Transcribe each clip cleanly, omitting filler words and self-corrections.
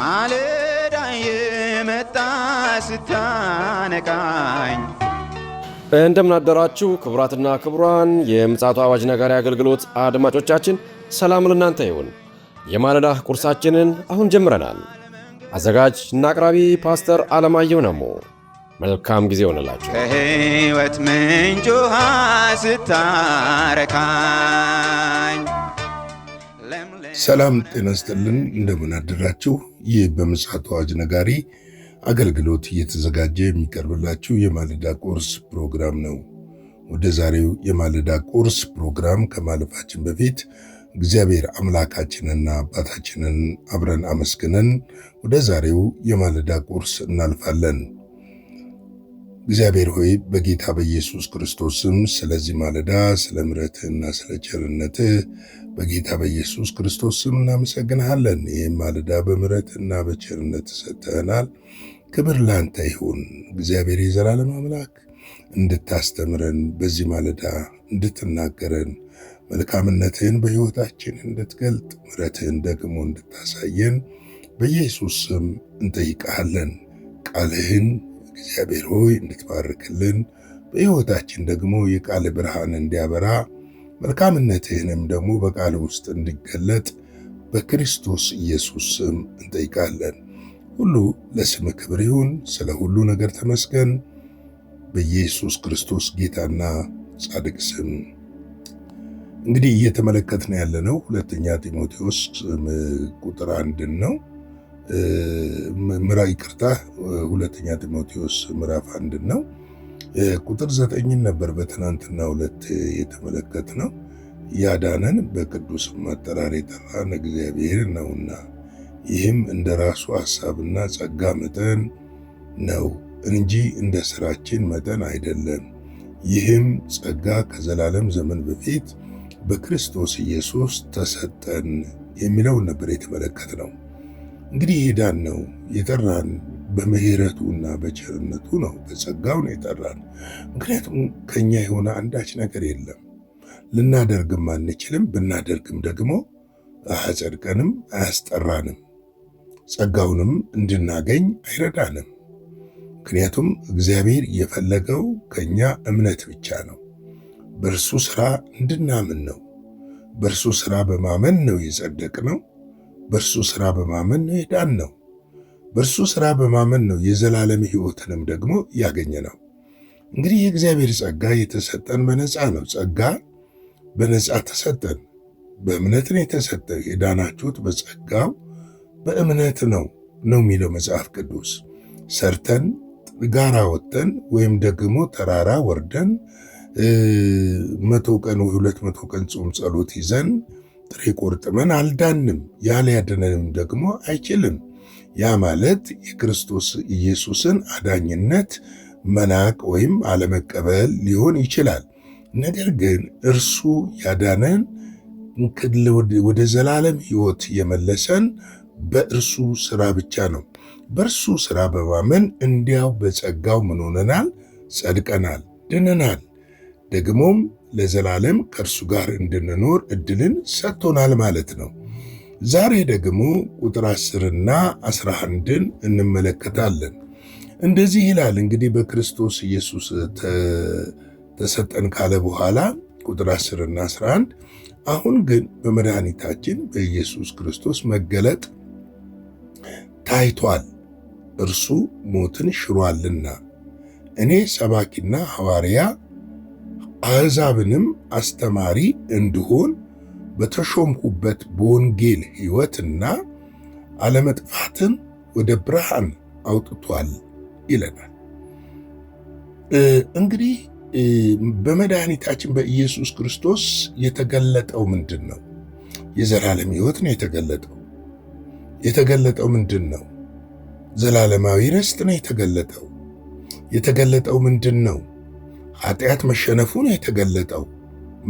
ማለዳ የመጣ ስታነቃኝ እንደምን አደራችሁ ክቡራትና ክቡራን የምፅዓቱ አዋጅ ነጋሪ አገልግሎት አድማጮቻችን፣ ሰላም ለእናንተ ይሁን። የማለዳ ቁርሳችንን አሁን ጀምረናል። አዘጋጅ እና አቅራቢ ፓስተር አለማየሁ ነሞ። መልካም ጊዜ ሆነላችሁ። ከሕይወት ምንጭ ውሃ ስታረካኝ ሰላም ጤና ይስጥልን። እንደምን አደራችሁ። ይህ በምፅዓቱ አዋጅ ነጋሪ አገልግሎት እየተዘጋጀ የሚቀርብላችሁ የማለዳ ቁርስ ፕሮግራም ነው። ወደ ዛሬው የማለዳ ቁርስ ፕሮግራም ከማለፋችን በፊት እግዚአብሔር አምላካችንና አባታችንን አብረን አመስግነን ወደ ዛሬው የማለዳ ቁርስ እናልፋለን። እግዚአብሔር ሆይ በጌታ በኢየሱስ ክርስቶስ ስም ስለዚህ ማለዳ ስለ ምሕረትህና ስለ ቸርነትህ በጌታ በኢየሱስ ክርስቶስ ስም እናመሰግንሃለን። ይህም ማለዳ በምሕረትና በቸርነት ሰጥተናል። ክብር ላንተ ይሁን። እግዚአብሔር የዘላለም አምላክ እንድታስተምረን፣ በዚህ ማለዳ እንድትናገረን፣ መልካምነትህን በሕይወታችን እንድትገልጥ፣ ምሕረትህን ደግሞ እንድታሳየን በኢየሱስ ስም እንጠይቃለን። ቃልህን እግዚአብሔር ሆይ እንድትባርክልን፣ በሕይወታችን ደግሞ የቃል ብርሃን እንዲያበራ፣ መልካምነትህንም ደግሞ በቃል ውስጥ እንዲገለጥ በክርስቶስ ኢየሱስ ስም እንጠይቃለን። ሁሉ ለስም ክብር ይሁን። ስለ ሁሉ ነገር ተመስገን። በኢየሱስ ክርስቶስ ጌታና ጻድቅ ስም እንግዲህ እየተመለከትን ያለነው ሁለተኛ ጢሞቴዎስ ቁጥር 1 ነው። ሁለተኛ ጢሞቴዎስ ምዕራፍ 1 ነው። ቁጥር 9 ነበር በትናንትናው ዕለት የተመለከትነው። ያዳነን በቅዱስ አጠራር የጠራን እግዚአብሔር ነውና ይህም እንደ ራሱ ሐሳብና ጸጋ መጠን ነው እንጂ እንደ ሥራችን መጠን አይደለም። ይህም ጸጋ ከዘላለም ዘመን በፊት በክርስቶስ ኢየሱስ ተሰጠን የሚለውን ነበር የተመለከትነው። እንግዲህ የዳን ነው የጠራን በምሕረቱና በቸርነቱ ነው፣ በጸጋው ነው የጠራን። ምክንያቱም ከኛ የሆነ አንዳች ነገር የለም፣ ልናደርግም አንችልም። ብናደርግም ደግሞ አያጸድቀንም፣ አያስጠራንም፣ ጸጋውንም እንድናገኝ አይረዳንም። ምክንያቱም እግዚአብሔር የፈለገው ከኛ እምነት ብቻ ነው። በእርሱ ሥራ እንድናምን ነው። በእርሱ ሥራ በማመን ነው የጸደቅነው። በእርሱ ሥራ በማመን ነው የዳንነው። በእርሱ ሥራ በማመን ነው የዘላለም ሕይወትንም ደግሞ ያገኘነው። እንግዲህ የእግዚአብሔር ጸጋ የተሰጠን በነፃ ነው። ጸጋ በነፃ ተሰጠን። በእምነት ነው የተሰጠ። የዳናችሁት በጸጋው በእምነት ነው የሚለው መጽሐፍ ቅዱስ። ሰርተን ጋራ ወጥተን ወይም ደግሞ ተራራ ወርደን 100 ቀን ወይ 200 ቀን ጾም ጸሎት ይዘን ጥሬ ቆርጥመን አልዳንም። ያልያድነንም ደግሞ አይችልም። ያ ማለት የክርስቶስ ኢየሱስን አዳኝነት መናቅ ወይም አለመቀበል ሊሆን ይችላል። ነገር ግን እርሱ ያዳነን ወደ ዘላለም ሕይወት የመለሰን በእርሱ ሥራ ብቻ ነው። በእርሱ ሥራ በማመን እንዲያው በጸጋው ምን ሆነናል? ጸድቀናል፣ ድነናል። ደግሞም ለዘላለም ከእርሱ ጋር እንድንኖር ዕድልን ሰጥቶናል ማለት ነው። ዛሬ ደግሞ ቁጥር 10ና 11ን እንመለከታለን። እንደዚህ ይላል እንግዲህ በክርስቶስ ኢየሱስ ተሰጠን ካለ በኋላ ቁጥር 10ና 11 አሁን ግን በመድኃኒታችን በኢየሱስ ክርስቶስ መገለጥ ታይቷል። እርሱ ሞትን ሽሯልና እኔ ሰባኪና ሐዋርያ አሕዛብንም አስተማሪ እንድሆን በተሾምኩበት በወንጌል ሕይወትና አለመጥፋትን ወደ ብርሃን አውጥቷል ይለናል። እንግዲህ በመድኃኒታችን በኢየሱስ ክርስቶስ የተገለጠው ምንድን ነው? የዘላለም ሕይወት ነው የተገለጠው። የተገለጠው ምንድን ነው? ዘላለማዊ ርስት ነው የተገለጠው። የተገለጠው ምንድን ነው? ኃጢአት መሸነፉ ነው የተገለጠው።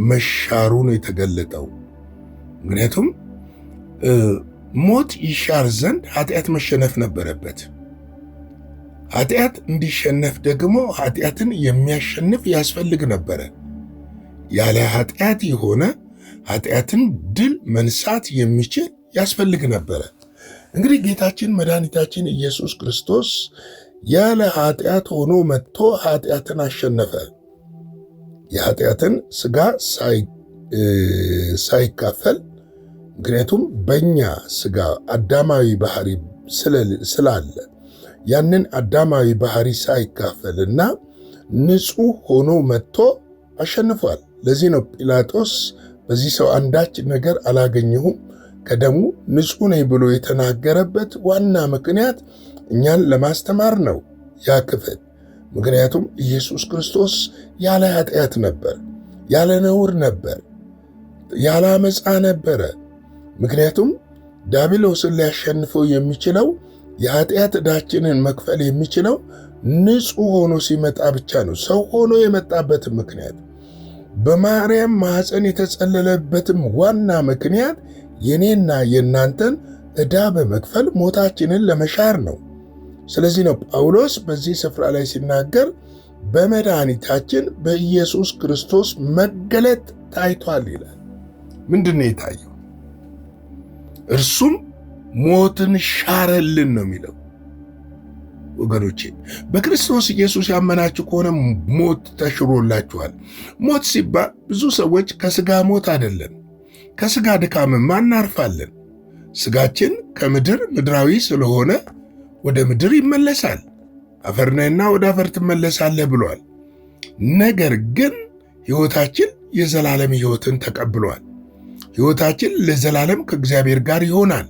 መሻሩ ነው የተገለጠው። ምክንያቱም ሞት ይሻር ዘንድ ኃጢአት መሸነፍ ነበረበት። ኃጢአት እንዲሸነፍ ደግሞ ኃጢአትን የሚያሸንፍ ያስፈልግ ነበረ። ያለ ኃጢአት የሆነ ኃጢአትን ድል መንሳት የሚችል ያስፈልግ ነበረ። እንግዲህ ጌታችን መድኃኒታችን ኢየሱስ ክርስቶስ ያለ ኃጢአት ሆኖ መጥቶ ኃጢአትን አሸነፈ። የኃጢአትን ሥጋ ሳይካፈል፣ ምክንያቱም በእኛ ሥጋ አዳማዊ ባህሪ ስላለ ያንን አዳማዊ ባህሪ ሳይካፈልና ንጹሕ ሆኖ መጥቶ አሸንፏል። ለዚህ ነው ጲላጦስ በዚህ ሰው አንዳች ነገር አላገኘሁም ከደሙ ንጹሕ ነኝ ብሎ የተናገረበት ዋና ምክንያት እኛን ለማስተማር ነው ያ ክፍል። ምክንያቱም ኢየሱስ ክርስቶስ ያለ ኃጢአት ነበር፣ ያለ ነውር ነበር፣ ያለ አመፃ ነበረ። ምክንያቱም ዲያብሎስን ሊያሸንፈው የሚችለው የኃጢአት ዕዳችንን መክፈል የሚችለው ንጹሕ ሆኖ ሲመጣ ብቻ ነው። ሰው ሆኖ የመጣበትም ምክንያት በማርያም ማኅፀን የተጸለለበትም ዋና ምክንያት የኔና የእናንተን ዕዳ በመክፈል ሞታችንን ለመሻር ነው። ስለዚህ ነው ጳውሎስ በዚህ ስፍራ ላይ ሲናገር በመድኃኒታችን በኢየሱስ ክርስቶስ መገለጥ ታይቷል ይላል። ምንድን ነው የታየው? እርሱም ሞትን ሻረልን ነው የሚለው። ወገኖቼ በክርስቶስ ኢየሱስ ያመናችሁ ከሆነ ሞት ተሽሮላችኋል። ሞት ሲባል ብዙ ሰዎች ከሥጋ ሞት አይደለም ከሥጋ ድካምም እናርፋለን። ሥጋችን ከምድር ምድራዊ ስለሆነ ወደ ምድር ይመለሳል። አፈርነህና ወደ አፈር ትመለሳለህ ብሏል። ነገር ግን ሕይወታችን የዘላለም ሕይወትን ተቀብሏል። ሕይወታችን ለዘላለም ከእግዚአብሔር ጋር ይሆናል።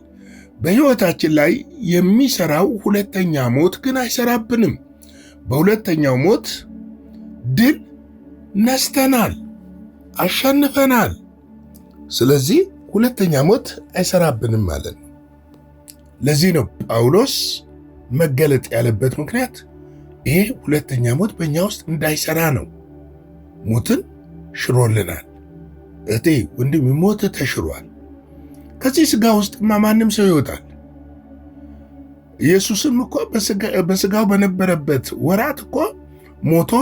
በሕይወታችን ላይ የሚሠራው ሁለተኛ ሞት ግን አይሠራብንም። በሁለተኛው ሞት ድል ነስተናል፣ አሸንፈናል። ስለዚህ ሁለተኛ ሞት አይሠራብንም ማለት ነው። ለዚህ ነው ጳውሎስ መገለጥ ያለበት ምክንያት ይሄ ሁለተኛ ሞት በእኛ ውስጥ እንዳይሠራ ነው። ሞትን ሽሮልናል። እህቴ ወንድም፣ ሞት ተሽሯል። ከዚህ ሥጋ ውስጥማ ማንም ሰው ይወጣል። ኢየሱስም እኮ በሥጋው በነበረበት ወራት እኮ ሞቶ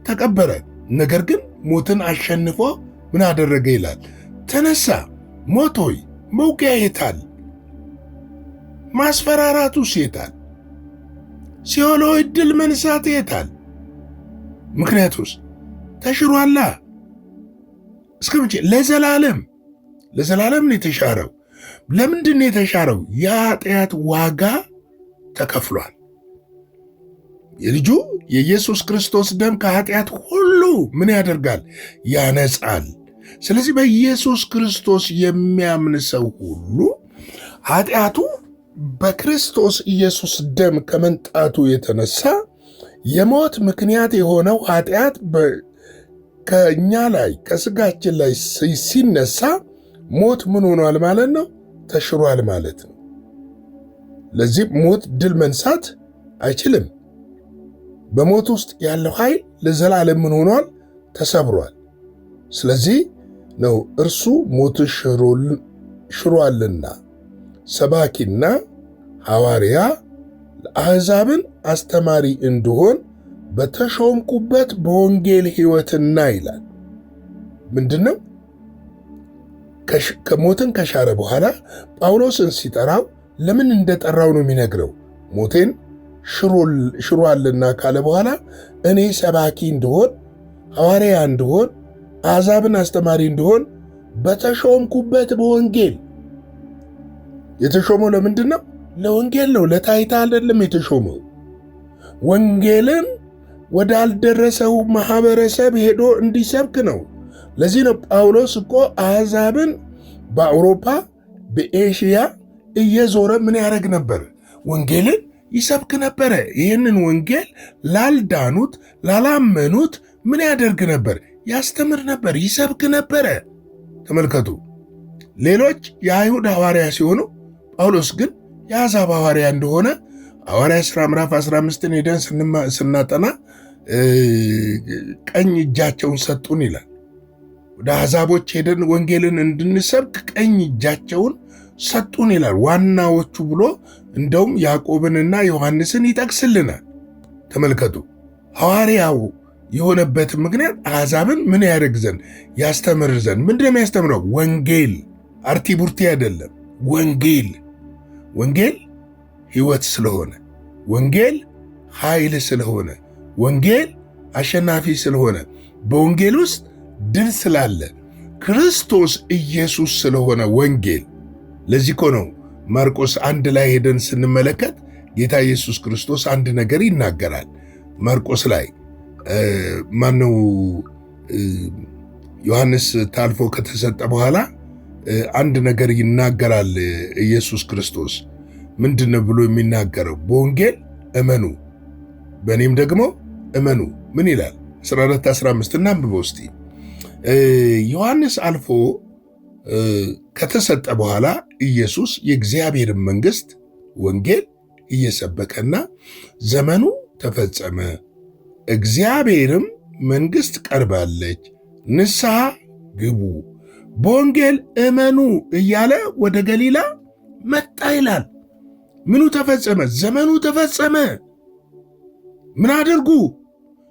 ተቀበረ። ነገር ግን ሞትን አሸንፎ ምን አደረገ ይላል? ተነሳ። ሞት ሆይ መውጊያ የታል? ማስፈራራቱስ የታል? ሲኦል ሆይ ድል መንሳት የታል? ምክንያቱስ ተሽሯላ። እስከ መቼ? ለዘላለም ነው የተሻረው። ለምንድን ነው የተሻረው? የኃጢአት ዋጋ ተከፍሏል። የልጁ የኢየሱስ ክርስቶስ ደም ከኃጢአት ሁሉ ምን ያደርጋል? ያነጻል። ስለዚህ በኢየሱስ ክርስቶስ የሚያምን ሰው ሁሉ ኃጢአቱ በክርስቶስ ኢየሱስ ደም ከመንጣቱ የተነሳ የሞት ምክንያት የሆነው ኃጢአት ከእኛ ላይ ከሥጋችን ላይ ሲነሳ ሞት ምን ሆኗል ማለት ነው? ተሽሯል ማለት ነው። ለዚህ ሞት ድል መንሳት አይችልም። በሞት ውስጥ ያለው ኃይል ለዘላለም ምን ሆኗል? ተሰብሯል። ስለዚህ ነው እርሱ ሞት ሽሯልና ሰባኪና ሐዋርያ ለአሕዛብን አስተማሪ እንድሆን በተሾምኩበት በወንጌል ሕይወትና ይላል። ምንድን ነው? ከሞትን ከሻረ በኋላ ጳውሎስን ሲጠራው ለምን እንደጠራው ነው የሚነግረው። ሞቴን ሽሯልና ካለ በኋላ እኔ ሰባኪ እንድሆን ሐዋርያ እንድሆን አሕዛብን አስተማሪ እንድሆን በተሾምኩበት በወንጌል። የተሾመው ለምንድን ነው? ለወንጌል ነው። ለታይታ አይደለም የተሾመው። ወንጌልን ወዳልደረሰው ማህበረሰብ ሄዶ እንዲሰብክ ነው። ለዚህ ነው ጳውሎስ እኮ አሕዛብን በአውሮፓ በኤሽያ እየዞረ ምን ያደርግ ነበር? ወንጌልን ይሰብክ ነበረ። ይህንን ወንጌል ላልዳኑት ላላመኑት ምን ያደርግ ነበር? ያስተምር ነበር፣ ይሰብክ ነበረ። ተመልከቱ። ሌሎች የአይሁድ ሐዋርያ ሲሆኑ ጳውሎስ ግን የአሕዛብ ሐዋርያ እንደሆነ ሐዋርያ ሥራ ምዕራፍ 15ን ሄደን ስናጠና ቀኝ እጃቸውን ሰጡን ይላል። ወደ አሕዛቦች ሄደን ወንጌልን እንድንሰብክ ቀኝ እጃቸውን ሰጡን ይላል። ዋናዎቹ ብሎ እንደውም ያዕቆብንና ዮሐንስን ይጠቅስልናል። ተመልከቱ። ሐዋርያው የሆነበት ምክንያት አሕዛብን ምን ያደርግ ዘንድ? ያስተምር ዘንድ። ምንድን ነው የሚያስተምረው? ወንጌል። አርቲ ቡርቲ አይደለም። ወንጌል ሕይወት ስለሆነ፣ ወንጌል ኃይል ስለሆነ፣ ወንጌል አሸናፊ ስለሆነ፣ በወንጌል ውስጥ ድል ስላለ፣ ክርስቶስ ኢየሱስ ስለሆነ ወንጌል። ለዚህ እኮ ነው ማርቆስ 1 ላይ ሄደን ስንመለከት ጌታ ኢየሱስ ክርስቶስ አንድ ነገር ይናገራል። ማርቆስ ላይ ማነው ዮሐንስ ታልፎ ከተሰጠ በኋላ አንድ ነገር ይናገራል ኢየሱስ ክርስቶስ። ምንድነው ብሎ የሚናገረው? በወንጌል እመኑ በእኔም ደግሞ እመኑ። ምን ይላል? 14:15 እናንብበው እስቲ። ዮሐንስ አልፎ ከተሰጠ በኋላ ኢየሱስ የእግዚአብሔርን መንግሥት ወንጌል እየሰበከና ዘመኑ ተፈጸመ፣ እግዚአብሔርም መንግሥት ቀርባለች፣ ንስሐ ግቡ፣ በወንጌል እመኑ እያለ ወደ ገሊላ መጣ ይላል። ምኑ ተፈጸመ? ዘመኑ ተፈጸመ። ምን አድርጉ?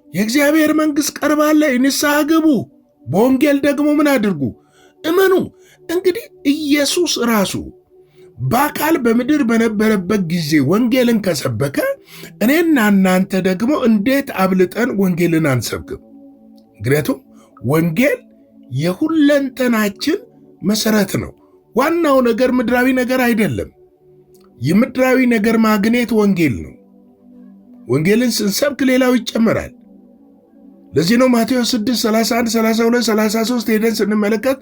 የእግዚአብሔር መንግሥት ቀርባለች፣ ንስሐ ግቡ፣ በወንጌል ደግሞ ምን አድርጉ? እመኑ። እንግዲህ ኢየሱስ ራሱ በአካል በምድር በነበረበት ጊዜ ወንጌልን ከሰበከ እኔና እናንተ ደግሞ እንዴት አብልጠን ወንጌልን አንሰብክም? ምክንያቱም ወንጌል የሁለንተናችን መሰረት ነው። ዋናው ነገር ምድራዊ ነገር አይደለም። የምድራዊ ነገር ማግኔት ወንጌል ነው። ወንጌልን ስንሰብክ ሌላው ይጨመራል። ለዚህ ነው ማቴዎስ 6:31፣ 32፣ 33 ሄደን ስንመለከት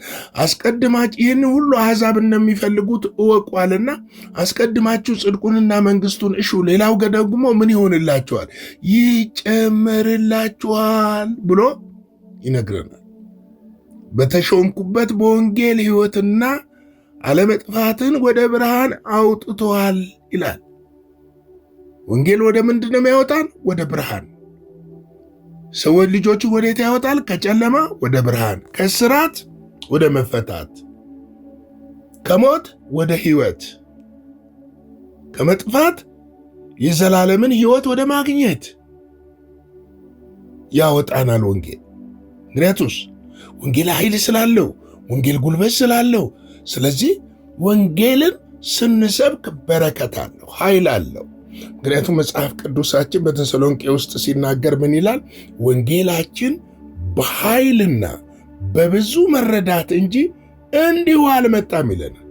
ይህን ሁሉ አሕዛብ እንደሚፈልጉት እወቋልና አስቀድማችሁ ጽድቁንና መንግሥቱን እሹ፣ ሌላው ደግሞ ምን ይሆንላችኋል? ይጨመርላችኋል ብሎ ይነግረናል። በተሾምኩበት በወንጌል ሕይወትና አለመጥፋትን ወደ ብርሃን አውጥቷል ይላል። ወንጌል ወደ ምንድን ነው የሚያወጣን? ወደ ብርሃን። ሰዎች ልጆቹ ወዴት ያወጣል? ከጨለማ ወደ ብርሃን፣ ከእስራት ወደ መፈታት፣ ከሞት ወደ ሕይወት፣ ከመጥፋት የዘላለምን ሕይወት ወደ ማግኘት ያወጣናል ወንጌል። ምክንያቱስ ወንጌል ኃይል ስላለው፣ ወንጌል ጉልበት ስላለው። ስለዚህ ወንጌልን ስንሰብክ በረከት አለው፣ ኃይል አለው። ምክንያቱም መጽሐፍ ቅዱሳችን በተሰሎንቄ ውስጥ ሲናገር ምን ይላል? ወንጌላችን በኃይልና በብዙ መረዳት እንጂ እንዲሁ አልመጣም ይለናል።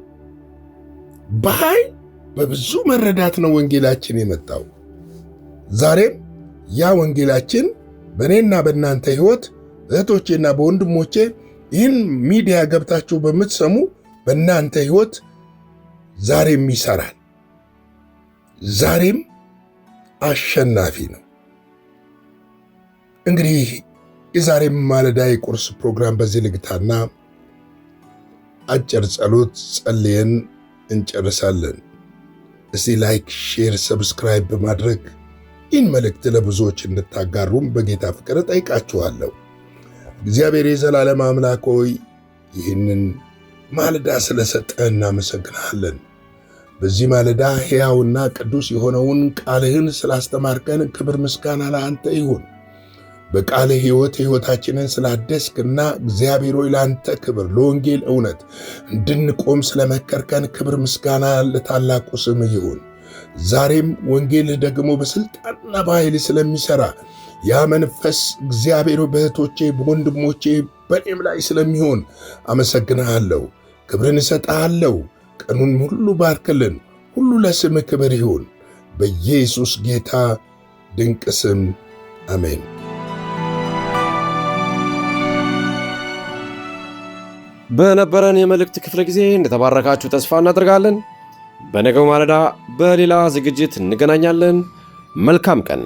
በኃይል በብዙ መረዳት ነው ወንጌላችን የመጣው። ዛሬም ያ ወንጌላችን በእኔና በእናንተ ሕይወት እህቶቼና በወንድሞቼ ይህን ሚዲያ ገብታችሁ በምትሰሙ በእናንተ ሕይወት ዛሬም ይሠራል። ዛሬም አሸናፊ ነው። እንግዲህ የዛሬም ማለዳ የቁርስ ፕሮግራም በዚህ ልግታና አጭር ጸሎት ጸልየን እንጨርሳለን። እስቲ ላይክ፣ ሼር፣ ሰብስክራይብ በማድረግ ይህን መልእክት ለብዙዎች እንድታጋሩም በጌታ ፍቅር ጠይቃችኋለሁ። እግዚአብሔር የዘላለም አምላክ ሆይ ይህንን ማለዳ ስለሰጠህ እናመሰግናለን። በዚህ ማለዳ ሕያውና ቅዱስ የሆነውን ቃልህን ስላስተማርከን ክብር ምስጋና ለአንተ ይሁን። በቃልህ ሕይወታችንን ስላደስክና እግዚአብሔር ሆይ ለአንተ ክብር፣ ለወንጌል እውነት እንድንቆም ስለመከርከን ክብር ምስጋና ለታላቁ ስምህ ይሁን። ዛሬም ወንጌልህ ደግሞ በሥልጣንና በኃይል ስለሚሠራ ያ መንፈስ እግዚአብሔር በእህቶቼ በወንድሞቼ በእኔም ላይ ስለሚሆን አመሰግንሃለሁ። ክብርን እሰጥሃለሁ። ቀኑን ሁሉ ባርክልን። ሁሉ ለስምህ ክብር ይሁን። በኢየሱስ ጌታ ድንቅ ስም አሜን። በነበረን የመልእክት ክፍለ ጊዜ እንደተባረካችሁ ተስፋ እናደርጋለን። በነገው ማለዳ በሌላ ዝግጅት እንገናኛለን። መልካም ቀን።